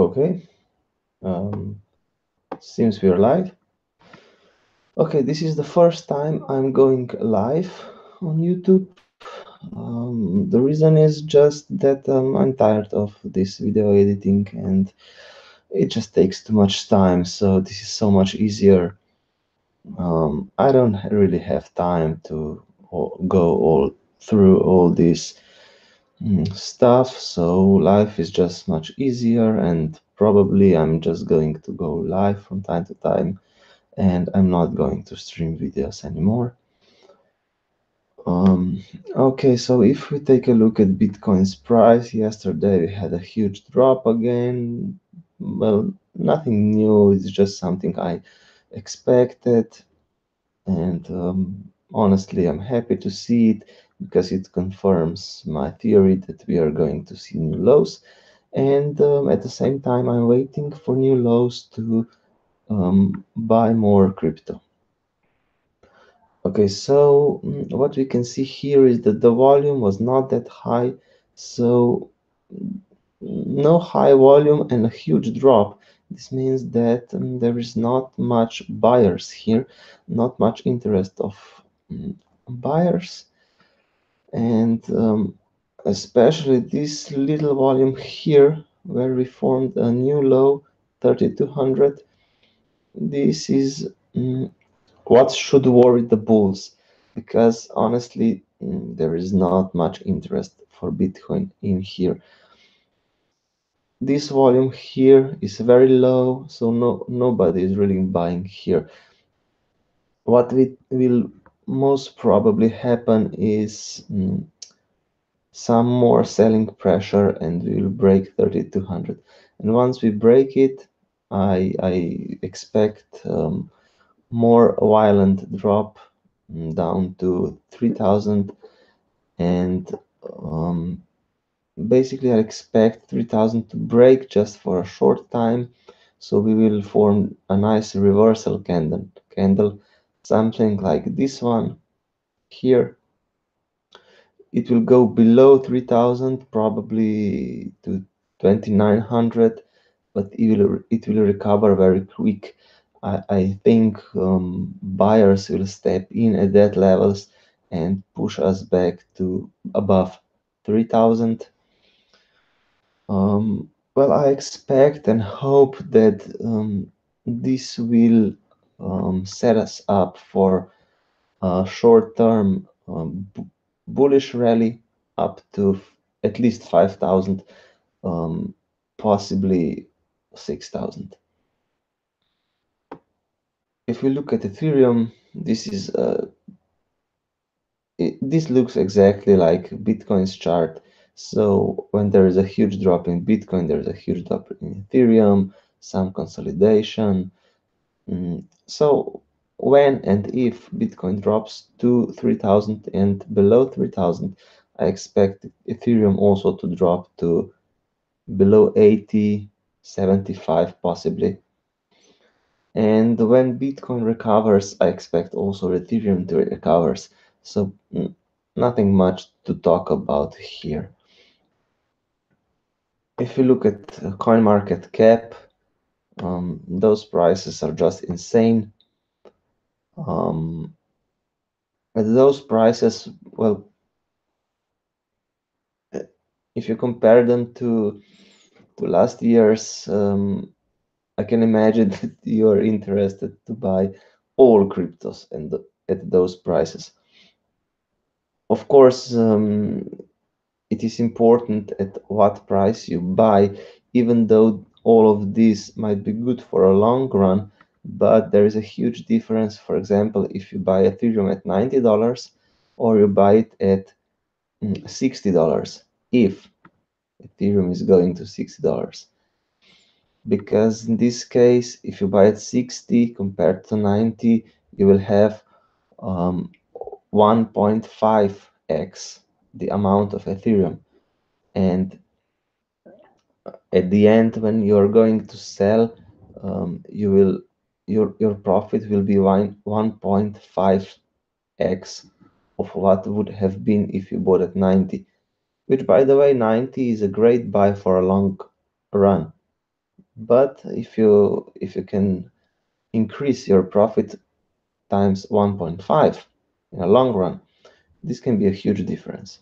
Okay, seems we're live. Okay, this is the first time I'm going live on YouTube. The reason is just that I'm tired of this video editing and it just takes too much time. So this is so much easier. I don't really have time to go all through all this stuff, so life is just much easier, and probably I'm just going to go live from time to time and I'm not going to stream videos anymore. Um, okay, so if we take a look at Bitcoin's price, yesterday we had a huge drop again. Well, nothing new, it's just something I expected, and honestly, I'm happy to see it because it confirms my theory that we are going to see new lows. And at the same time, I'm waiting for new lows to buy more crypto. Okay, so what we can see here is that the volume was not that high, so no high volume and a huge drop. This means that there is not much buyers here, not much interest of buyers, and especially this little volume here where we formed a new low 3200. This is what should worry the bulls, because honestly there is not much interest for Bitcoin in here. This volume here is very low, so nobody is really buying here. What will most probably happen is some more selling pressure and we will break 3200, and once we break it I expect more violent drop down to 3000, and um, basically I expect 3000 to break just for a short time, so we will form a nice reversal candle, something like this one here. It will go below 3000, probably to 2900, but it will recover very quick. I think buyers will step in at that levels and push us back to above 3000. Well, I expect and hope that this will set us up for a short-term bullish rally up to at least 5,000, um, possibly 6,000. If we look at Ethereum, this looks exactly like Bitcoin's chart. So when there is a huge drop in Bitcoin, there is a huge drop in Ethereum, some consolidation. So when and if Bitcoin drops to 3000 and below 3000, I expect Ethereum also to drop to below 80, 75 possibly. And when Bitcoin recovers, I expect also Ethereum to recover. So nothing much to talk about here. If you look at CoinMarketCap, those prices are just insane. At those prices, well, if you compare them to last year's, I can imagine that you are interested to buy all cryptos and at those prices. Of course, it is important at what price you buy, even though all of these might be good for a long run, but there is a huge difference. For example, if you buy Ethereum at $90 or you buy it at $60, if Ethereum is going to $60. Because in this case, if you buy at 60 compared to 90, you will have 1.5x the amount of Ethereum. And at the end, when you're going to sell, your profit will be 1.5x of what would have been if you bought at 90. Which, by the way, 90 is a great buy for a long run. But if you can increase your profit times 1.5 in a long run, this can be a huge difference.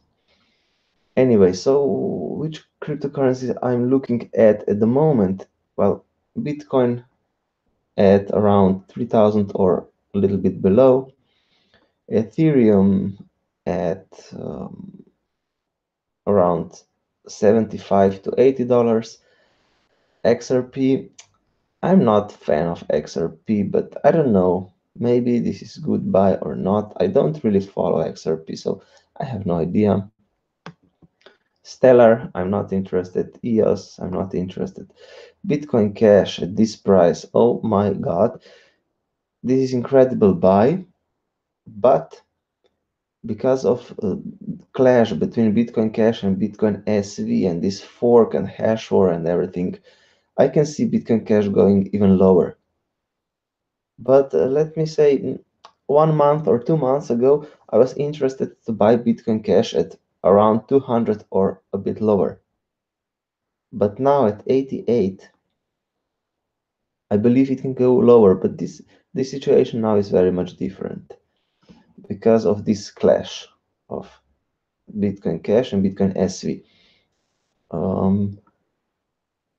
Anyway, so which cryptocurrencies I'm looking at the moment? Well, Bitcoin at around 3,000 or a little bit below, Ethereum at around 75 to $80, XRP. I'm not fan of XRP, but I don't know. Maybe this is good buy or not. I don't really follow XRP, so I have no idea. Stellar, I'm not interested. EOS, I'm not interested. Bitcoin Cash at this price, oh my god, this is incredible buy, but because of clash between Bitcoin Cash and Bitcoin SV and this fork and hash war and everything, I can see Bitcoin Cash going even lower. But let me say, 1 month or 2 months ago, I was interested to buy Bitcoin Cash at around 200 or a bit lower. But now at 88, I believe it can go lower. But this situation now is very much different because of this clash of Bitcoin Cash and Bitcoin SV. Um,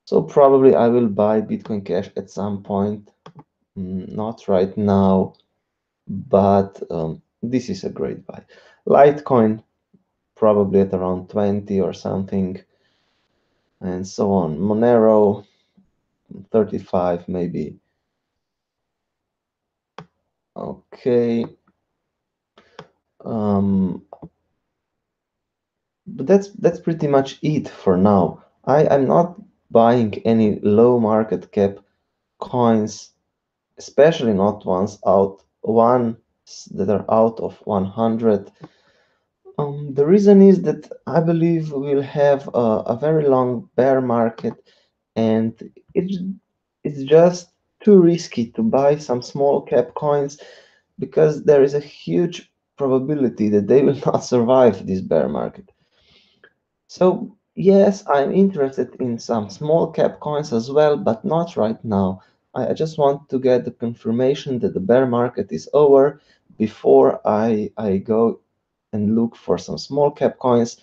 so probably I will buy Bitcoin Cash at some point, not right now, but this is a great buy. Litecoin probably at around 20 or something, and so on. Monero 35 maybe. Okay. Um, but that's pretty much it for now. I'm not buying any low market cap coins, especially not ones that are out of 100. The reason is that I believe we'll have a very long bear market, and it's it's just too risky to buy some small cap coins because there is a huge probability that they will not survive this bear market. So yes, I'm interested in some small cap coins as well, but not right now. I just want to get the confirmation that the bear market is over before I go and look for some small cap coins.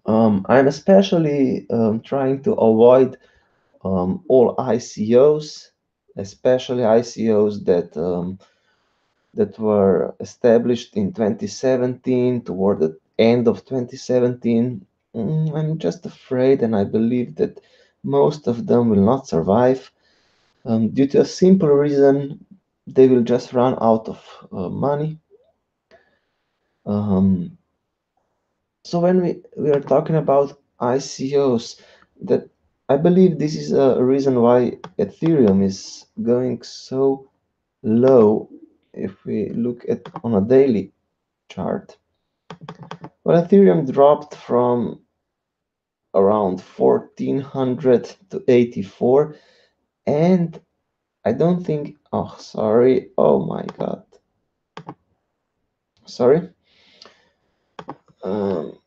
I'm especially trying to avoid all ICOs, especially ICOs that were established in 2017, toward the end of 2017. I'm just afraid, and I believe that most of them will not survive due to a simple reason: they will just run out of money. Um, so when we are talking about ICOs, that I believe this is a reason why Ethereum is going so low if we look at on a daily chart. Well, Ethereum dropped from around 1400 to 84, and I don't think, oh, sorry, oh my God, sorry. Um,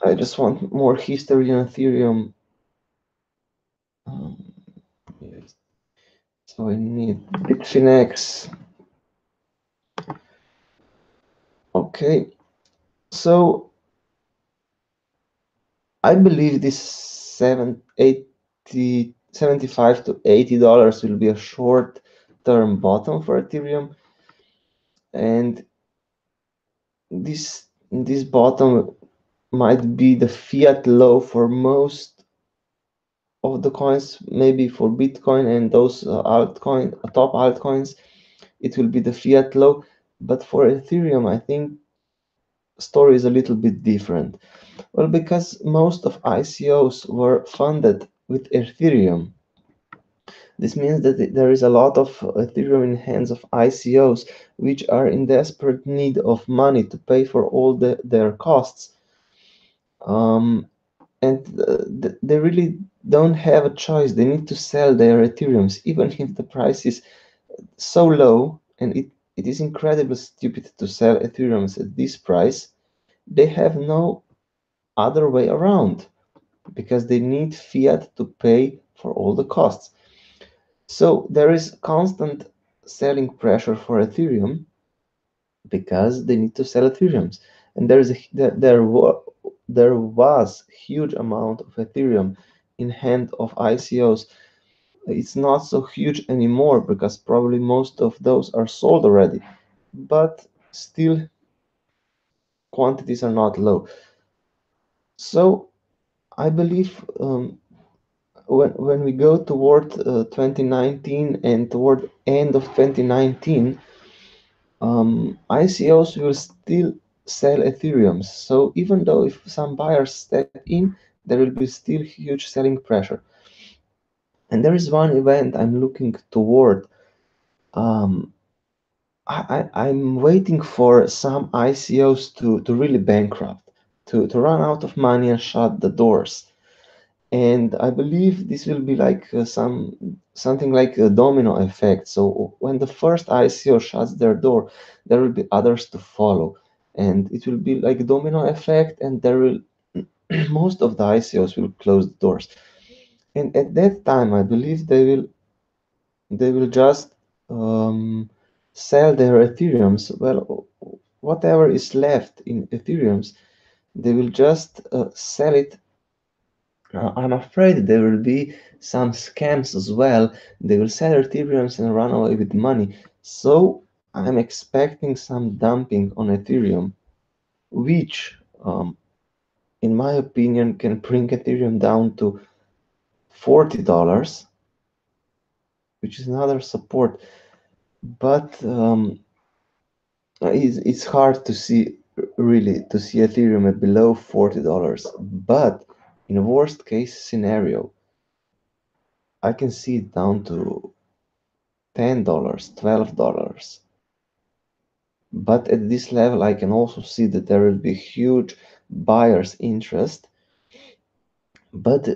I just want more history on Ethereum. Um, yes. So I need Bitfinex. Okay, so I believe this 75 to $80 will be a short-term bottom for Ethereum, and this bottom might be the fiat low for most of the coins. Maybe for Bitcoin and those top altcoins, it will be the fiat low. But for Ethereum, I think story is a little bit different. Well, because most of ICOs were funded with Ethereum. This means that there is a lot of Ethereum in hands of ICOs, which are in desperate need of money to pay for all their costs. Um, and they really don't have a choice. They need to sell their Ethereums, even if the price is so low, and it is incredibly stupid to sell Ethereums at this price. They have no other way around because they need fiat to pay for all the costs. So there is constant selling pressure for Ethereum because they need to sell Ethereums, and there was huge amount of Ethereum in hand of ICOs. It's not so huge anymore because probably most of those are sold already, but still quantities are not low. So I believe when we go toward 2019 and toward end of 2019, ICOs will still sell Ethereum. So even though if some buyers step in, there will be still huge selling pressure. And there is one event I'm looking toward. Um, I'm waiting for some ICOs to really bankrupt, to run out of money and shut the doors. And I believe this will be like something like a domino effect. So when the first ICO shuts their door, there will be others to follow, and it will be like a domino effect, and there will most of the ICOs will close the doors. And at that time, I believe they will just sell their Ethereums. Well, whatever is left in Ethereums, they will just sell it. I'm afraid there will be some scams as well. They will sell Ethereums and run away with money. So I'm expecting some dumping on Ethereum, which, in my opinion, can bring Ethereum down to $40, which is another support. But it's hard to see really to see Ethereum at below $40. But in a worst case scenario, I can see it down to $10, $12. But at this level, I can also see that there will be huge buyers' interest. But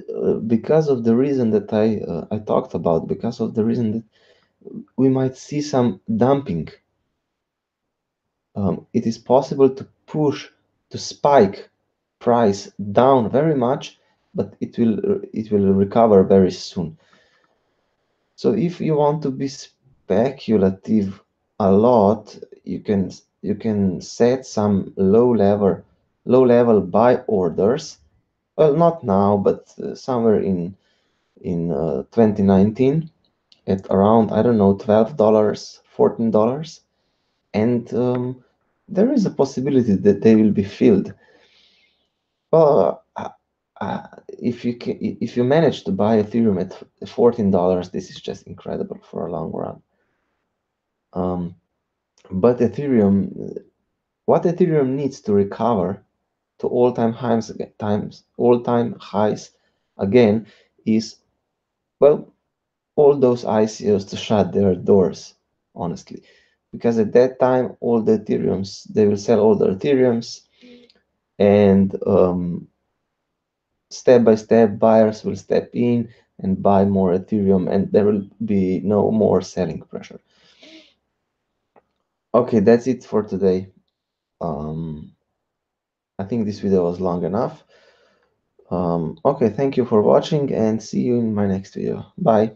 because of the reason that I talked about, because of the reason that we might see some dumping, it is possible to push to spike price down very much, but it will recover very soon. So if you want to be speculative a lot, you can set some low level buy orders. Well, not now, but somewhere in 2019 at around, I don't know, $12, $14, and there is a possibility that they will be filled. Well, if you manage to buy Ethereum at $14, this is just incredible for a long run. Um, but what Ethereum needs to recover to all-time highs again is, well, all those ICOs to shut their doors, honestly, because at that time all the Ethereums they will sell all the Ethereums, and step by step buyers will step in and buy more Ethereum, and there will be no more selling pressure. Okay, that's it for today. um, I think this video was long enough. Okay, thank you for watching and see you in my next video. Bye.